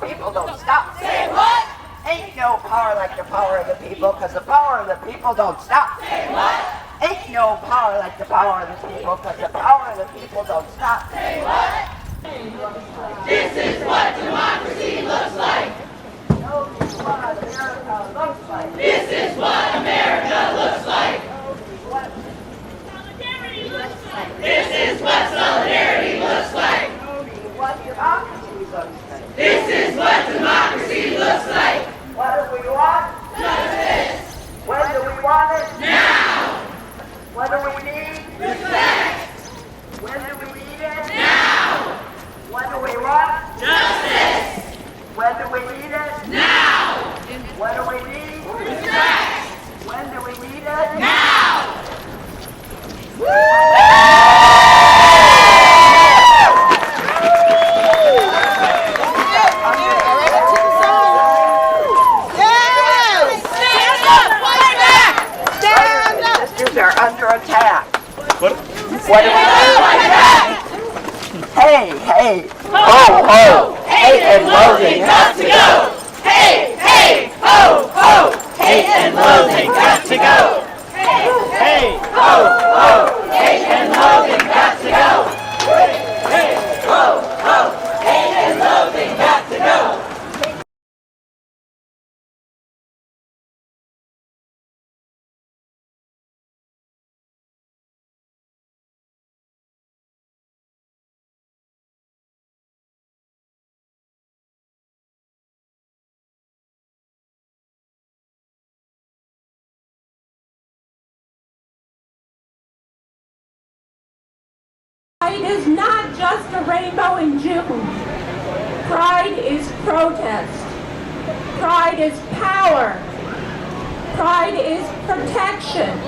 people don't stop. Say what? Ain't no power like the power of the people, because the power of the people don't stop. Say what? Ain't no power like the power of the people, because the power of the people don't stop. Say what? This is what democracy looks like. This is what America looks like. This is what solidarity looks like. This is what democracy looks like. What do we want? Justice. When do we want it? Now. What do we need? Respect. When do we need it? Now. What do we want? Justice. When do we need it? Now. What do we need? Respect. When do we need it? Now. Are under attack. What? What do we do? Hey, hey, ho, ho, hate and loathing got to go. Hey, hey, ho, ho, hate and loathing got to go. Hey! Ho, ho, hate and loathing got to go. Hey, ho, ho, hate and loathing got to go. Pride is not just a rainbow in June. Pride is protest. Pride is power. Pride is protection.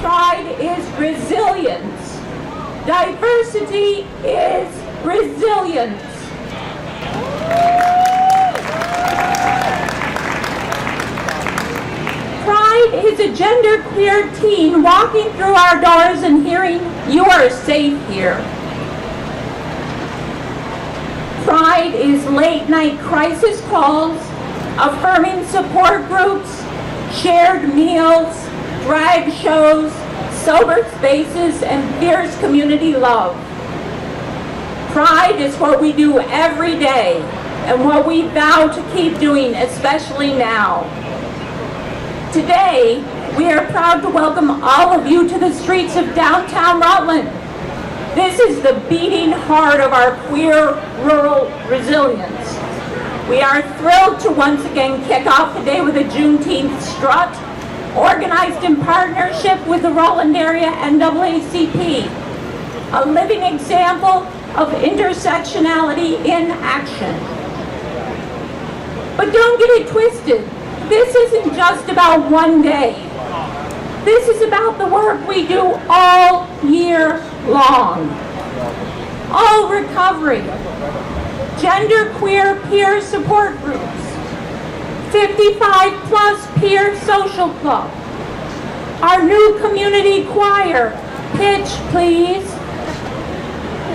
Pride is resilience. Diversity is resilience. Pride is a genderqueer teen walking through our doors and hearing, "You are safe here." Pride is late-night crisis calls, affirming support groups, shared meals, drag shows, sober spaces, and fierce community love. Pride is what we do every day and what we vow to keep doing, especially now. Today, we are proud to welcome all of you to the streets of downtown Rutland. This is the beating heart of our queer rural resilience. We are thrilled to once again kick off the day with a Juneteenth strut, organized in partnership with the Rutland area NAACP, a living example of intersectionality in action. But don't get it twisted. This isn't just about one day. This is about the work we do all year long. All recovery, genderqueer peer support groups, 55 plus peer social club, our new community choir, pitch please,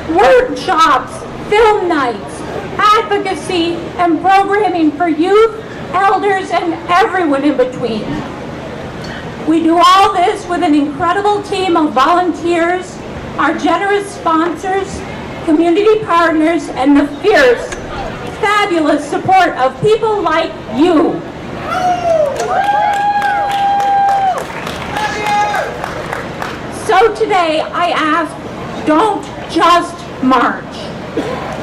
workshops, film nights, advocacy and programming for youth, elders, and everyone in between. We do all this with an incredible team of volunteers, our generous sponsors, community partners, and the fierce, fabulous support of people like you. So today I ask, don't just march.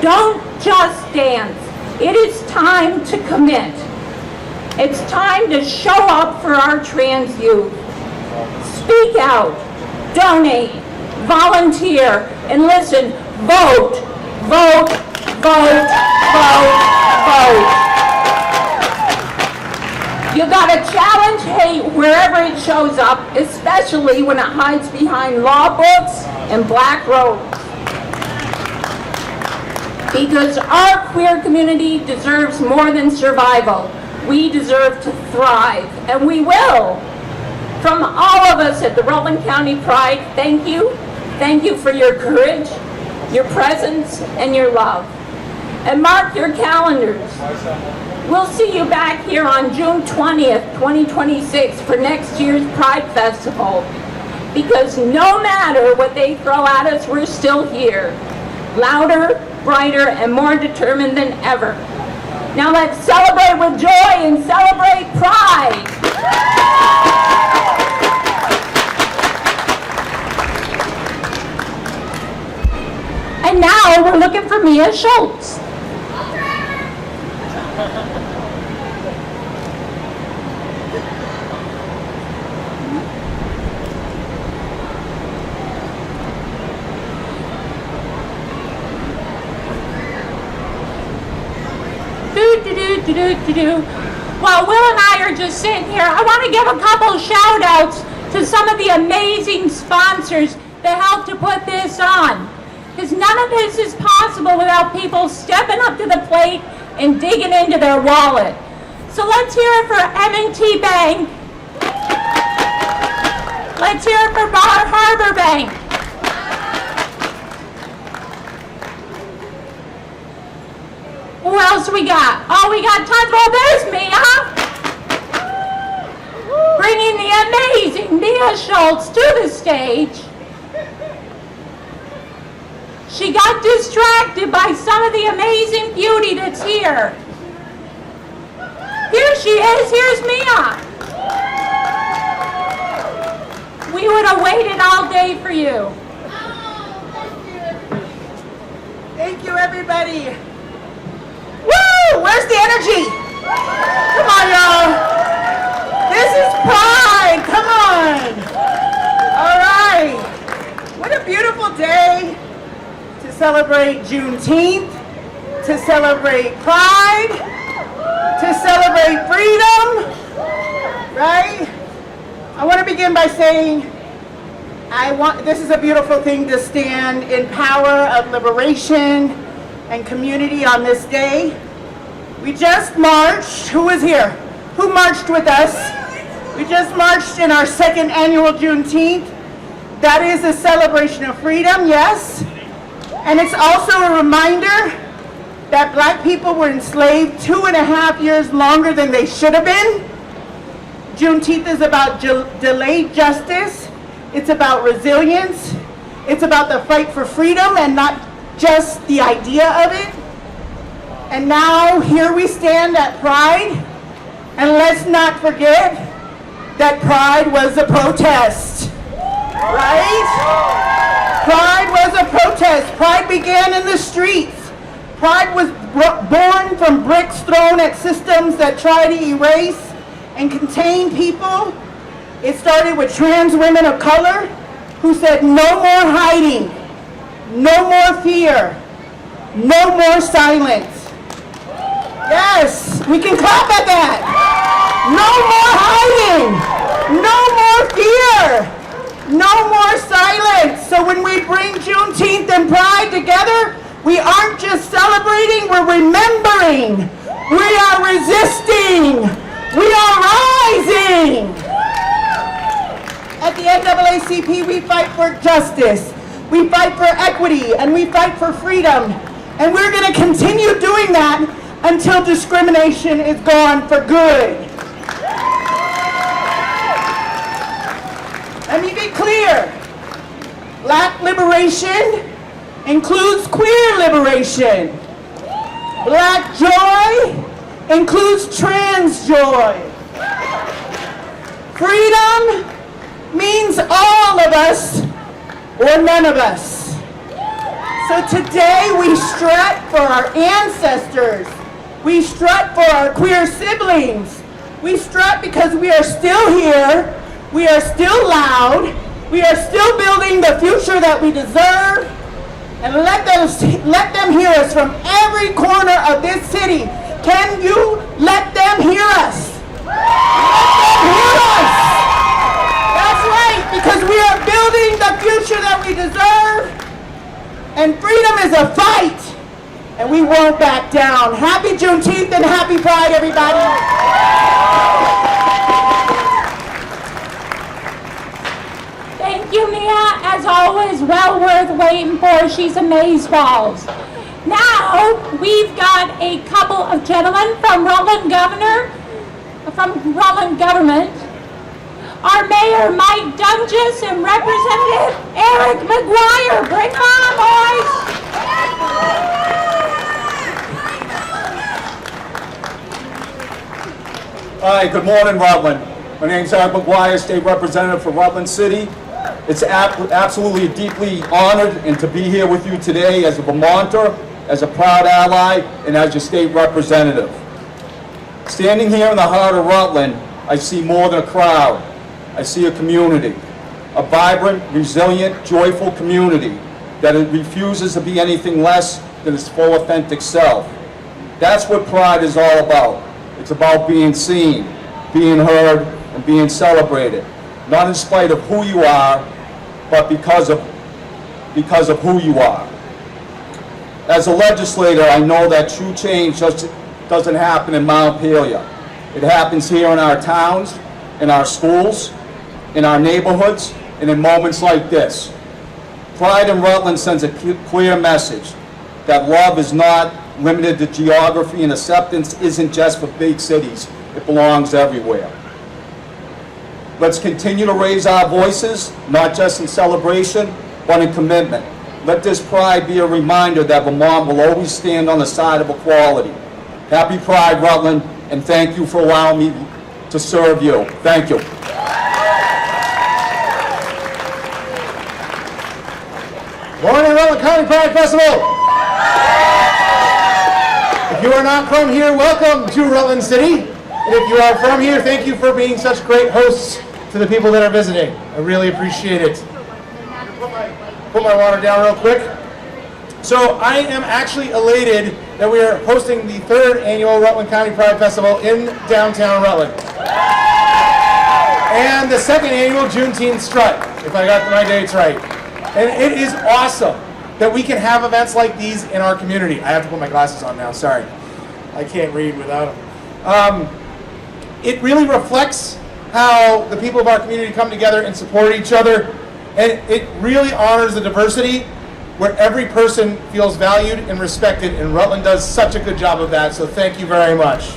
Don't just dance. It is time to commit. It's time to show up for our trans youth. Speak out, donate, volunteer, and listen, vote, vote, vote, vote, vote. You gotta challenge hate wherever it shows up, especially when it hides behind law books and black robes. Because our queer community deserves more than survival. We deserve to thrive, and we will. From all of us at the Rutland County Pride, thank you. Thank you for your courage, your presence, and your love. And mark your calendars. We'll see you back here on June 20th, 2026 for next year's Pride Festival. Because no matter what they throw at us, we're still here. Louder, brighter, and more determined than ever. Now let's celebrate with joy and celebrate Pride. And now we're looking for Mia Schultz. While Will and I are just sitting here, I want to give a couple shout outs to some of the amazing sponsors that helped to put this on. Because none of this is possible without people stepping up to the plate and digging into their wallet. So let's hear it for M&T Bank. Let's hear it for Bar Harbor Bank. Who else we got? Oh, we got tons. Well, there's Mia. Bringing the amazing Mia Schultz to the stage. She got distracted by some of the amazing beauty that's here. Here she is. Here's Mia. We would have waited all day for you. Thank you, everybody. Woo! Where's the energy? Come on, y'all. This is Pride. Come on. All right. What a beautiful day to celebrate Juneteenth, to celebrate Pride, to celebrate freedom, right? I want to begin by saying this is a beautiful thing to stand in power of liberation and community on this day. We just marched. Who was here? Who marched with us? We just marched in our second annual Juneteenth. That is a celebration of freedom, yes. And it's also a reminder that Black people were enslaved 2.5 years longer than they should have been. Juneteenth is about delayed justice. It's about resilience. It's about the fight for freedom and not just the idea of it. And now here we stand at Pride, and let's not forget that Pride was a protest, right? Pride was a protest. Pride began in the streets. Pride was born from bricks thrown at systems that try to erase and contain people. It started with trans women of color who said no more hiding, no more fear, no more silence. Yes, we can clap at that. No more hiding, no more fear, no more silence. So when we bring Juneteenth and Pride together, we aren't just celebrating, we're remembering. We are resisting. We are rising. At the NAACP, we fight for justice, we fight for equity, and we fight for freedom. And we're going to continue doing that until discrimination is gone for good. Let me be clear. Black liberation includes queer liberation. Black joy includes trans joy. Freedom means all of us or none of us. So today we strut for our ancestors. We strut for our queer siblings. We strut because we are still here. We are still loud. We are still building the future that we deserve. And let them hear us from every corner of this city. Can you let them hear us? Let them hear us. That's right, because we are building the future that we deserve. And freedom is a fight, and we won't back down. Happy Juneteenth and happy Pride, everybody. Thank you, Mia. As always, well worth waiting for. She's amazeballs. Now, we've got a couple of gentlemen from Rutland government. Our Mayor Mike Dunges and Representative Eric McGuire. Bring them on, boys. Hi, good morning, Rutland. My name's Eric McGuire, State Representative for Rutland City. It's absolutely deeply honored and to be here with you today as a Vermonter, as a proud ally, and as your state representative. Standing here in the heart of Rutland, I see more than a crowd. I see a community, a vibrant, resilient, joyful community that refuses to be anything less than its full authentic self. That's what pride is all about. It's about being seen, being heard, and being celebrated, not in spite of who you are, but because of who you are. As a legislator, I know that true change doesn't happen in Montpelier. It happens here in our towns, in our schools, in our neighborhoods, and in moments like this. Pride in Rutland sends a clear message that love is not limited to geography, and acceptance isn't just for big cities. It belongs everywhere. Let's continue to raise our voices, not just in celebration, but in commitment. Let this pride be a reminder that Vermont will always stand on the side of equality. Happy Pride, Rutland, and thank you for allowing me to serve you. Thank you. Morning, Rutland County Pride Festival! If you are not from here, welcome to Rutland City. And if you are from here, thank you for being such great hosts to the people that are visiting. I really appreciate it. Put my water down real quick. So I am actually elated that we are hosting the 3rd annual Rutland County Pride Festival in downtown Rutland. And the 2nd annual Juneteenth Strut, if I got my dates right. And it is awesome that we can have events like these in our community. I have to put my glasses on now, sorry. I can't read without them. It really reflects how the people of our community come together and support each other. And it really honors the diversity where every person feels valued and respected, and Rutland does such a good job of that, so thank you very much.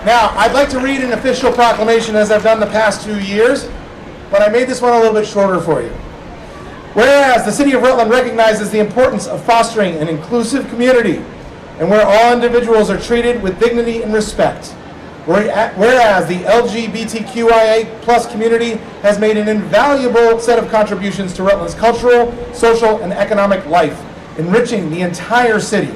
Now, I'd like to read an official proclamation as I've done the past 2 years, but I made this one a little bit shorter for you. Whereas the City of Rutland recognizes the importance of fostering an inclusive community and where all individuals are treated with dignity and respect. Whereas the LGBTQIA+ community has made an invaluable set of contributions to Rutland's cultural, social, and economic life, enriching the entire city.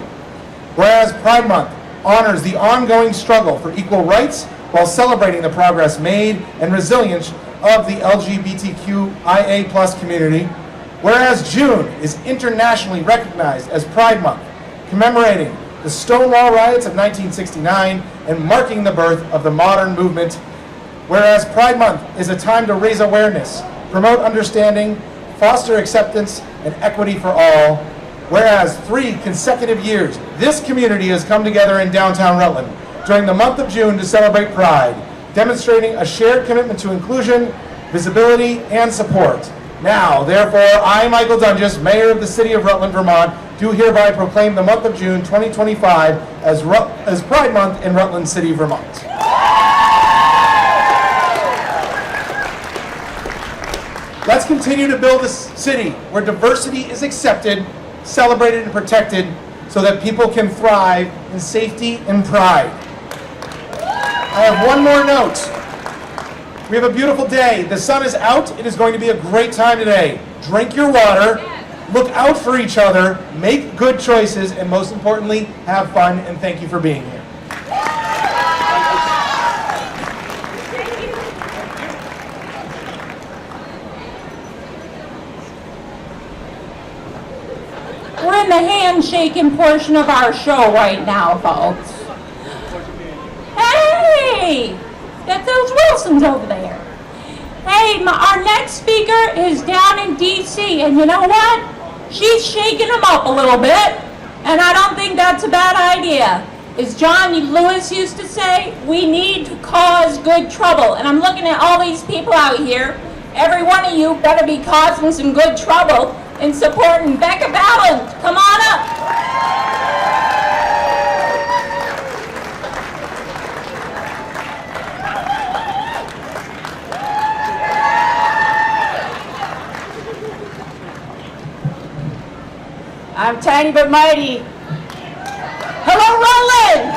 Whereas Pride Month honors the ongoing struggle for equal rights while celebrating the progress made and resilience of the LGBTQIA+ community. Whereas June is internationally recognized as Pride Month, commemorating the Stonewall riots of 1969 and marking the birth of the modern movement. Whereas Pride Month is a time to raise awareness, promote understanding, foster acceptance, and equity for all. Whereas 3 consecutive years, this community has come together in downtown Rutland during the month of June to celebrate Pride, demonstrating a shared commitment to inclusion, visibility, and support. Now, therefore, I, Michael Dunges, Mayor of the City of Rutland, Vermont, do hereby proclaim the month of June 2025 as Pride Month in Rutland City, Vermont. Let's continue to build a city where diversity is accepted, celebrated, and protected so that people can thrive in safety and pride. I have one more note. We have a beautiful day. The sun is out. It is going to be a great time today. Drink your water, look out for each other, make good choices, and most importantly, have fun, and thank you for being here. We're in the handshaking portion of our show right now, folks. Hey! Got those Wilsons over there. Hey, our next speaker is down in D.C., and you know what? She's shaking them up a little bit, and I don't think that's a bad idea. As John Lewis used to say, we need to cause good trouble. And I'm looking at all these people out here. Every one of you better be causing some good trouble and supporting Becca Ballant. Come on up. I'm tiny but mighty. Hello, Rutland!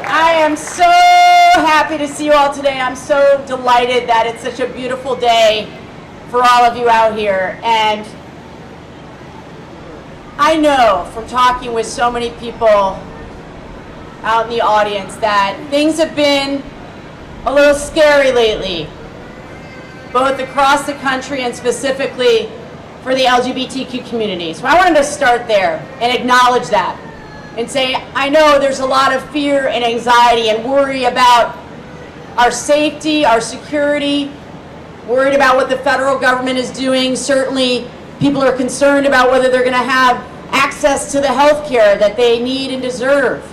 I am so happy to see you all today. I'm so delighted that it's such a beautiful day for all of you out here. And I know from talking with so many people out in the audience that things have been a little scary lately, both across the country and specifically for the LGBTQ community. So I wanted to start there and acknowledge that and say, I know there's a lot of fear and anxiety and worry about our safety, our security, worried about what the federal government is doing. Certainly, people are concerned about whether they're going to have access to the health care that they need and deserve.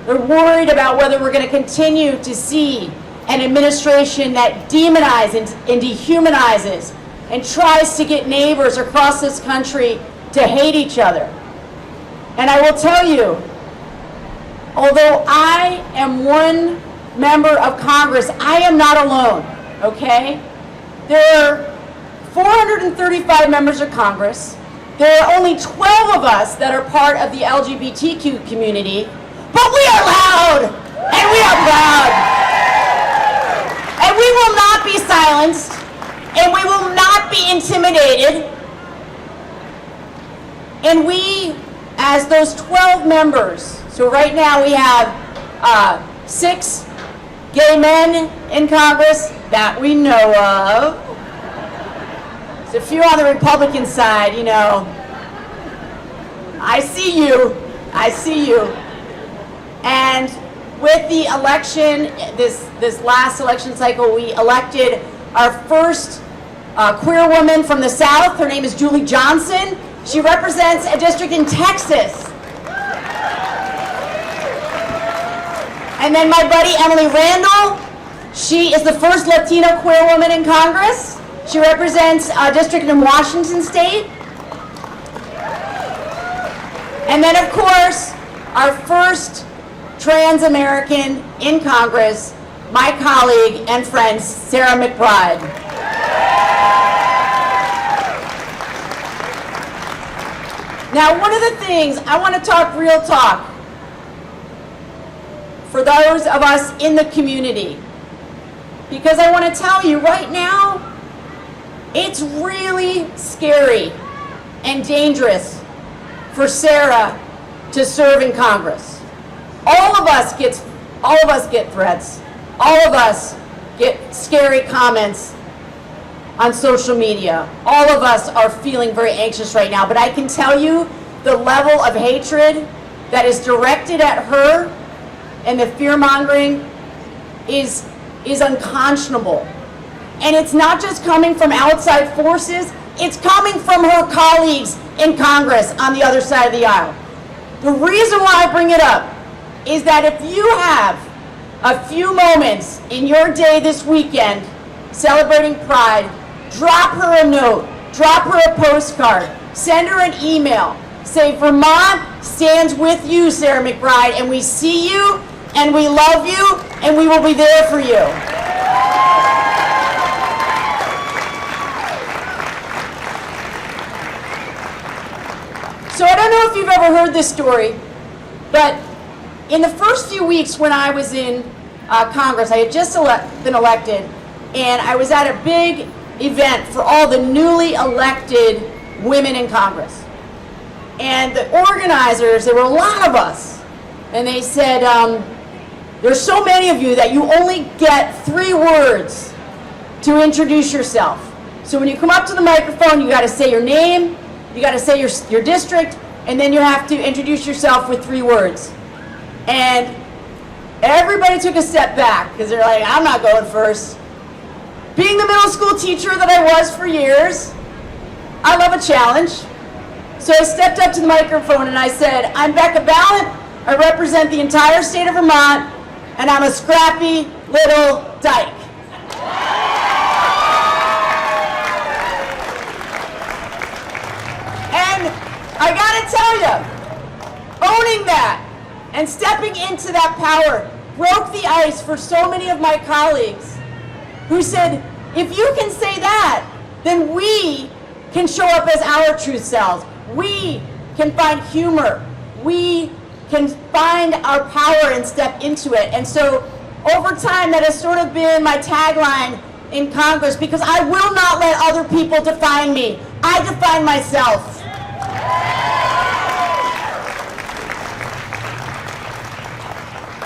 They're worried about whether we're going to continue to see an administration that demonizes and dehumanizes and tries to get neighbors across this country to hate each other. And I will tell you, although I am one member of Congress, I am not alone, okay? There are 435 members of Congress. There are only 12 of us that are part of the LGBTQ community, but we are loud, and we are proud. And we will not be silenced, and we will not be intimidated. And we, as those 12 members, so right now we have 6 gay men in Congress that we know of. There's a few on the Republican side, you know. I see you. I see you. And with the election, this last election cycle, we elected our first queer woman from the South. Her name is Julie Johnson. She represents a district in Texas. And then my buddy Emily Randall, she is the first Latino queer woman in Congress. She represents a district in Washington State. And then, of course, our first trans American in Congress, my colleague and friend, Sarah McBride. Now, one of the things, I want to talk real talk for those of us in the community, because I want to tell you right now, it's really scary and dangerous for Sarah to serve in Congress. All of us get threats. All of us get scary comments on social media. All of us are feeling very anxious right now, but I can tell you the level of hatred that is directed at her and the fear-mongering is unconscionable. And it's not just coming from outside forces, it's coming from her colleagues in Congress on the other side of the aisle. The reason why I bring it up is that if you have a few moments in your day this weekend celebrating Pride, drop her a note, drop her a postcard, send her an email, say Vermont stands with you, Sarah McBride, and we see you, and we love you, and we will be there for you. So I don't know if you've ever heard this story, but in the first few weeks when I was in Congress, I had just been elected, and I was at a big event for all the newly elected women in Congress. And the organizers, there were a lot of us, and they said, there's so many of you that you only get 3 words to introduce yourself. So when you come up to the microphone, you got to say your name, you got to say your district, and then you have to introduce yourself with 3 words. And everybody took a step back because they're like, I'm not going first. Being the middle school teacher that I was for years, I love a challenge. So I stepped up to the microphone and I said, I'm Becca Ballot, I represent the entire state of Vermont, and I'm a scrappy little dyke. And I gotta tell you, owning that and stepping into that power broke the ice for so many of my colleagues who said, if you can say that, then we can show up as our true selves. We can find humor. We can find our power and step into it. And so over time, that has sort of been my tagline in Congress, because I will not let other people define me. I define myself.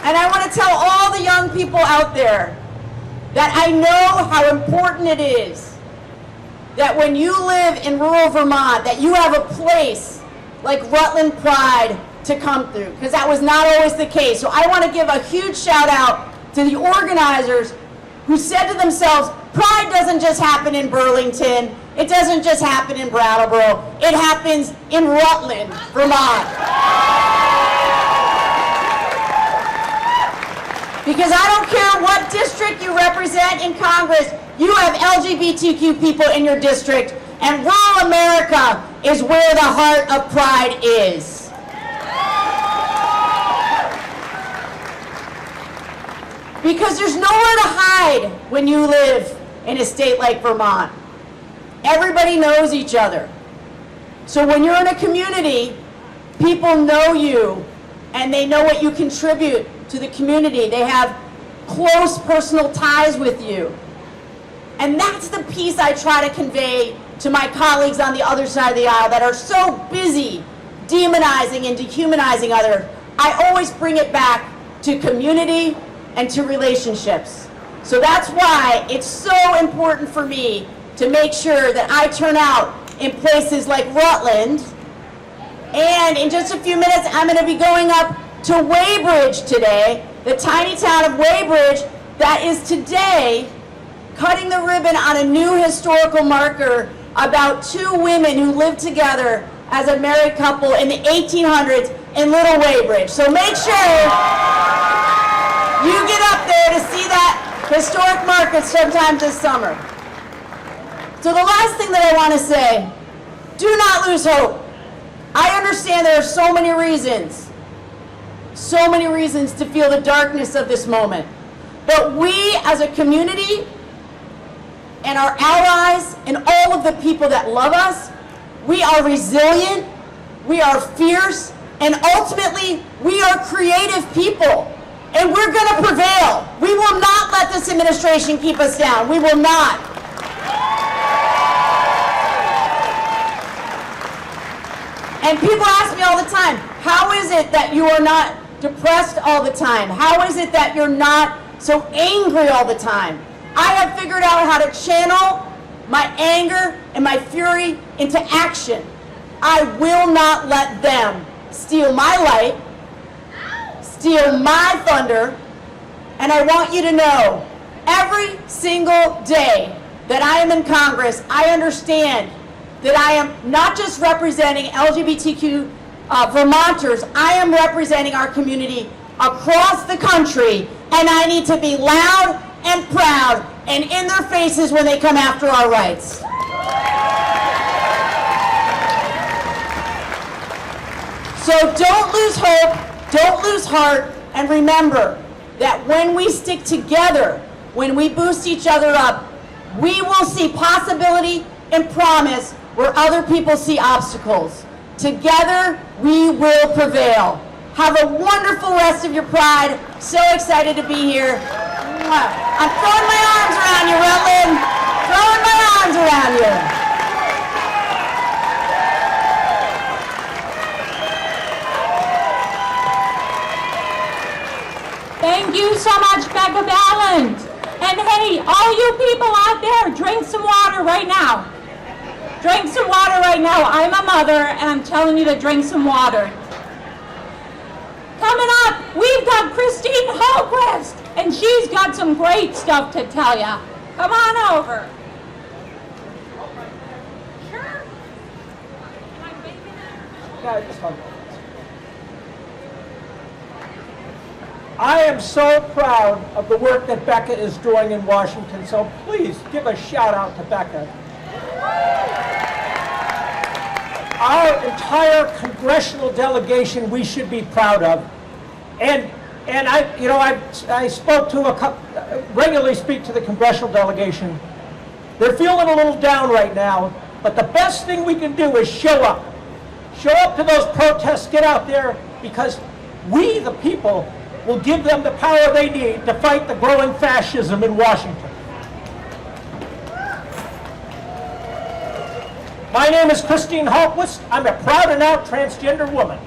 And I want to tell all the young people out there that I know how important it is that when you live in rural Vermont, that you have a place like Rutland Pride to come through, because that was not always the case. So I want to give a huge shout out to the organizers who said to themselves, Pride doesn't just happen in Burlington, it doesn't just happen in Brattleboro, it happens in Rutland, Vermont. Because I don't care what district you represent in Congress, you have LGBTQ people in your district, and rural America is where the heart of Pride is. Because there's nowhere to hide when you live in a state like Vermont. Everybody knows each other. So when you're in a community, people know you and they know what you contribute to the community. They have close personal ties with you. And that's the piece I try to convey to my colleagues on the other side of the aisle that are so busy demonizing and dehumanizing others. I always bring it back to community and to relationships. So that's why it's so important for me to make sure that I turn out in places like Rutland. And in just a few minutes, I'm going to be going up to Weybridge today, the tiny town of Weybridge that is today cutting the ribbon on a new historical marker about two women who lived together as a married couple in the 1800s in Little Weybridge. So make sure you get up there to see that historic marker sometime this summer. So the last thing that I want to say, do not lose hope. I understand there are so many reasons to feel the darkness of this moment. But we as a community and our allies and all of the people that love us, we are resilient, we are fierce, and ultimately we are creative people. And we're going to prevail. We will not let this administration keep us down. We will not. And people ask me all the time, how is it that you are not depressed all the time? How is it that you're not so angry all the time? I have figured out how to channel my anger and my fury into action. I will not let them steal my light, steal my thunder, and I want you to know, every single day that I am in Congress, I understand that I am not just representing LGBTQ Vermonters, I am representing our community across the country, and I need to be loud and proud and in their faces when they come after our rights. So don't lose hope, don't lose heart, and remember that when we stick together, when we boost each other up, we will see possibility and promise where other people see obstacles. Together, we will prevail. Have a wonderful rest of your Pride. So excited to be here. I'm throwing my arms around you, Rutland. Throwing my arms around you. Thank you so much, Becca Ballant. And hey, all you people out there, drink some water right now. Drink some water right now. I'm a mother, and I'm telling you to drink some water. Coming up, we've got Christine Hallquist, and she's got some great stuff to tell you. Come on over. Sure. I am so proud of the work that Becca is doing in Washington, so please give a shout out to Becca. Our entire congressional delegation we should be proud of. And I spoke to regularly speak to the congressional delegation. They're feeling a little down right now But the best thing we can do is show up. Show up to those protests, get out there, because we, the people, will give them the power they need to fight the growing fascism in Washington. My name is Christine Hultquist. I'm a proud and out transgender woman.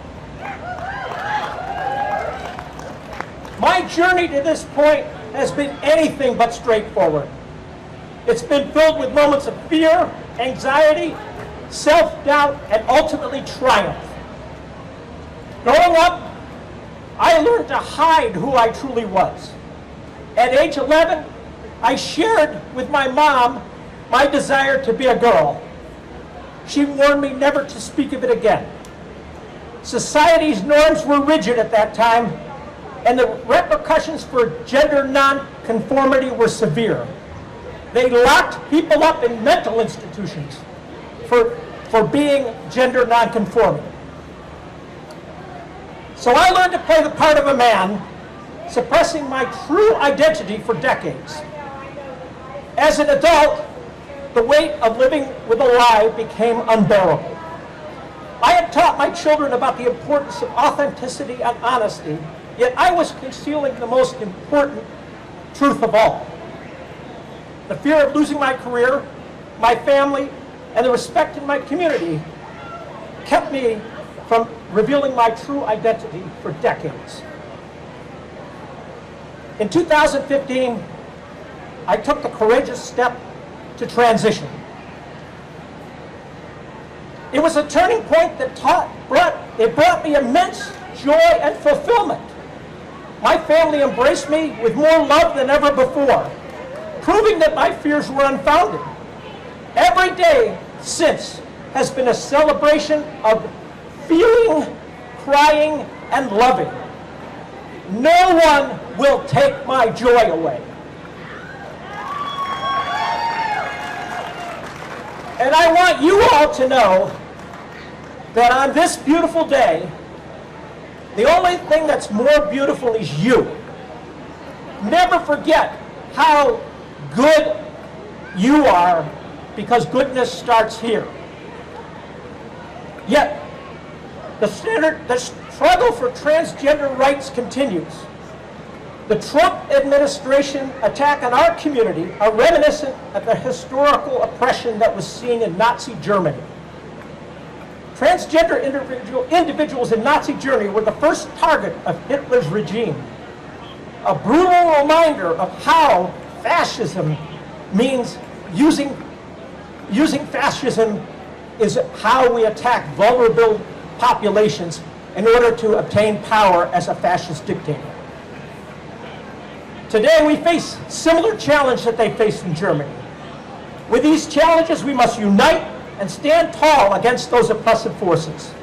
My journey to this point has been anything but straightforward. It's been filled with moments of fear, anxiety, self-doubt, and ultimately triumph. Growing up, I learned to hide who I truly was. At age 11, I shared with my mom my desire to be a girl. She warned me never to speak of it again. Society's norms were rigid at that time, and the repercussions for gender non-conformity were severe. They locked people up in mental institutions for being gender non-conforming. So I learned to play the part of a man, suppressing my true identity for decades. As an adult, the weight of living with a lie became unbearable. I had taught my children about the importance of authenticity and honesty, yet I was concealing the most important truth of all. The fear of losing my career, my family, and the respect in my community kept me from revealing my true identity for decades. In 2015, I took the courageous step to transition. It was a turning point that brought me immense joy and fulfillment. My family embraced me with more love than ever before, proving that my fears were unfounded. Every day since has been a celebration of feeling, crying, and loving. No one will take my joy away. And I want you all to know that on this beautiful day, the only thing that's more beautiful is you. Never forget how good you are, because goodness starts here. Yet, the struggle for transgender rights continues. The Trump administration attack on our community are reminiscent of the historical oppression that was seen in Nazi Germany. Transgender individuals in Nazi Germany were the first target of Hitler's regime. A brutal reminder of how fascism means using fascism is how we attack vulnerable populations in order to obtain power as a fascist dictator. Today we face similar challenges that they faced in Germany. With these challenges, we must unite and stand tall against those oppressive forces.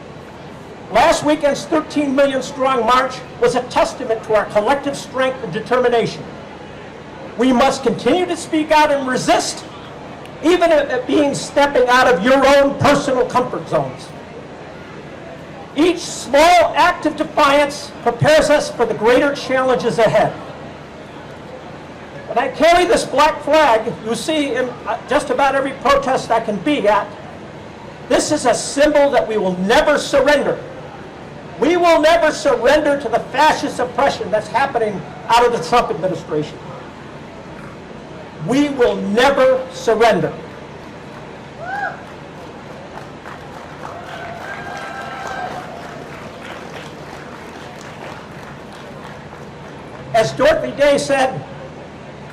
Last weekend's 13 million strong march was a testament to our collective strength and determination. We must continue to speak out and resist, even if it means stepping out of your own personal comfort zones. Each small act of defiance prepares us for the greater challenges ahead. When I carry this black flag you see in just about every protest I can be at, this is a symbol that we will never surrender. We will never surrender to the fascist oppression that's happening out of the Trump administration. We will never surrender. As Dorothy Day said,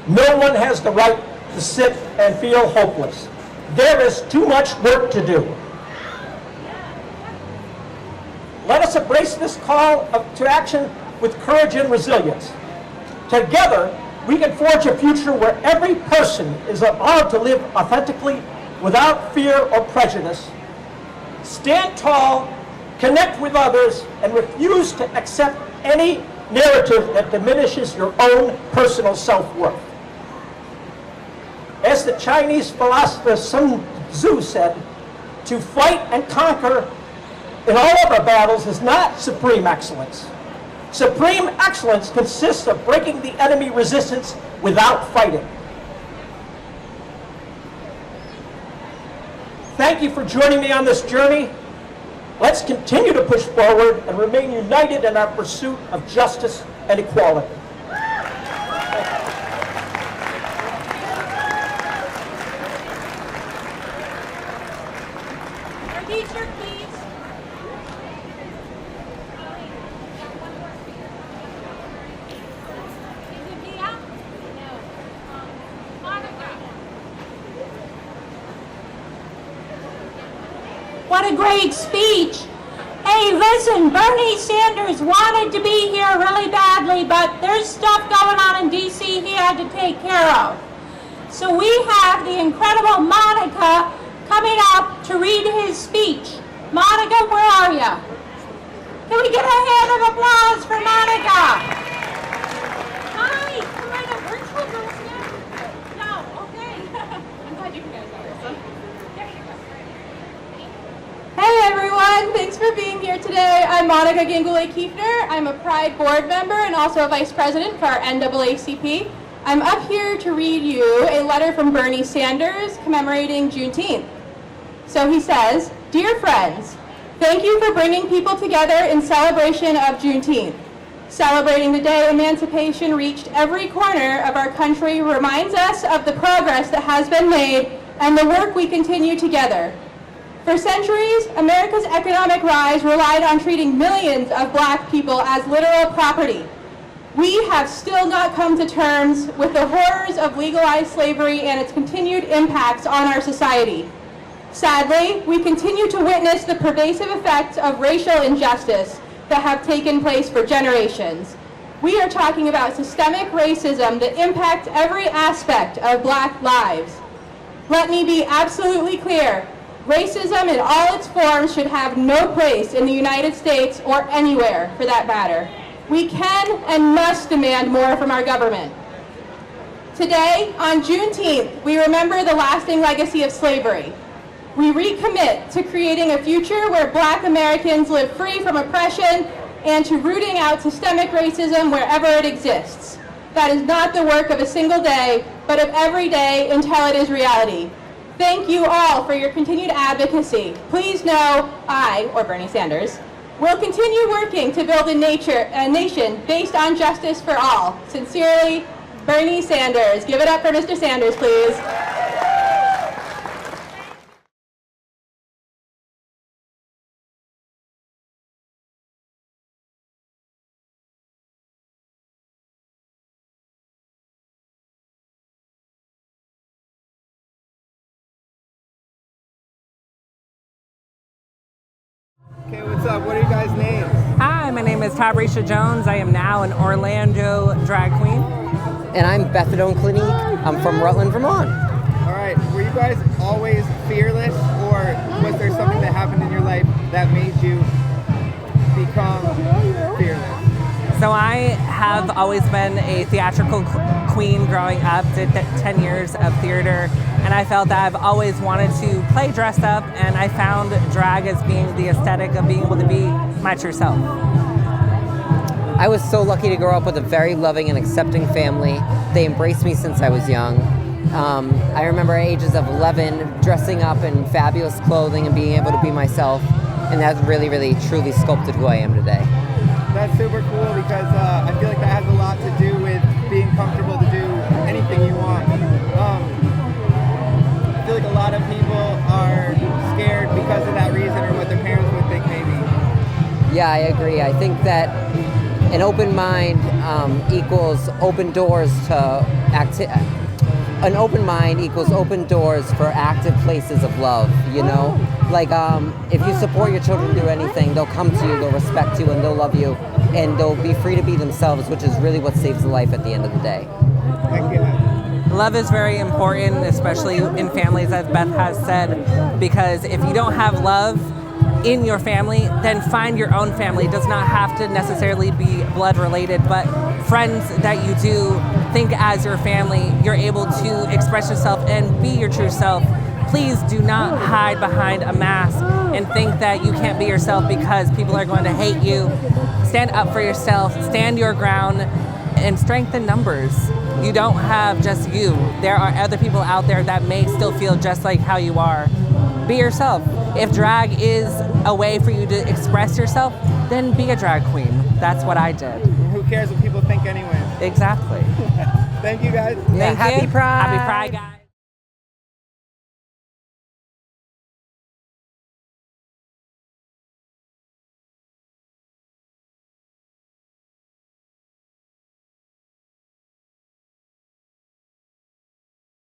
no one has the right to sit and feel hopeless. There is too much work to do. Let us embrace this call to action with courage and resilience. Together, we can forge a future where every person is allowed to live authentically without fear or prejudice. Stand tall, connect with others, and refuse to accept any narrative that diminishes your own personal self-worth. As the Chinese philosopher Sun Tzu said, to fight and conquer in all of our battles is not supreme excellence. Supreme excellence consists of breaking the enemy resistance without fighting. Thank you for joining me on this journey. Let's continue to push forward and remain united in our pursuit of justice and equality. Are these your keys? Is it Mia? No. Monica. What a great speech. Hey, listen, Bernie Sanders wanted to be here really badly, but there's stuff going on in D.C. he had to take care of. So we have the incredible Monica coming up to read his speech. Monica, where are you? Can we get a hand of applause for Monica? Hi, come on up. Weren't you a Girl Scout? No, okay. I'm glad you guys are. There you go. Hey everyone, thanks for being here today. I'm Monica Gingulay-Kiefner. I'm a Pride board member and also a vice president for our NAACP. I'm up here to read you a letter from Bernie Sanders commemorating Juneteenth. So he says, "Dear friends, thank you for bringing people together in celebration of Juneteenth. Celebrating the day emancipation reached every corner of our country reminds us of the progress that has been made and the work we continue together. For centuries, America's economic rise relied on treating millions of black people as literal property. We have still not come to terms with the horrors of legalized slavery and its continued impacts on our society. Sadly, we continue to witness the pervasive effects of racial injustice that have taken place for generations. We are talking about systemic racism that impacts every aspect of black lives. Let me be absolutely clear. Racism in all its forms should have no place in the United States or anywhere for that matter. We can and must demand more from our government. Today, on Juneteenth, we remember the lasting legacy of slavery. We recommit to creating a future where black Americans live free from oppression and to rooting out systemic racism wherever it exists. That is not the work of a single day, but of every day until it is reality. Thank you all for your continued advocacy. Please know I, or Bernie Sanders, will continue working to build a nation based on justice for all. Sincerely, Bernie Sanders. Give it up for Mr. Sanders, please. Okay, what's up? What are you guys' names? Hi, my name is Tabrisha Jones. I am now an Orlando drag queen. And I'm Bethadone Clinique. I'm from Rutland, Vermont. All right, were you guys always fearless, or was there something that happened in your life that made you become fearless? So I have always been a theatrical queen growing up, did 10 years of theater, and I felt that I've always wanted to play dressed up, and I found drag as being the aesthetic of being able to be my true self. I was so lucky to grow up with a very loving and accepting family. They embraced me since I was young. I remember at ages of 11 dressing up in fabulous clothing and being able to be myself, and that really, really, truly sculpted who I am today. That's super cool because I feel like that has a lot to do with being comfortable to do anything you want. I feel like a lot of people are scared because of that reason or what their parents would think maybe. Yeah, I agree. I think that an open mind equals open doors to an open mind equals open doors for active places of love, you know? Like, if you support your children do anything, they'll come to you, they'll respect you, and they'll love you, and they'll be free to be themselves, which is really what saves life at the end of the day. Thank you. Love is very important, especially in families, as Beth has said, because if you don't have love in your family, then find your own family. It does not have to necessarily be blood related, but friends that you do think as your family, you're able to express yourself and be your true self. Please do not hide behind a mask and think that you can't be yourself because people are going to hate you. Stand up for yourself, stand your ground, and strengthen numbers. You don't have just you. There are other people out there that may still feel just like how you are. be yourself. If drag is a way for you to express yourself, then be a drag queen. That's what I did. Who cares what people think anyway? Exactly. Thank you guys. Yeah, happy Pride. Happy Pride, guys.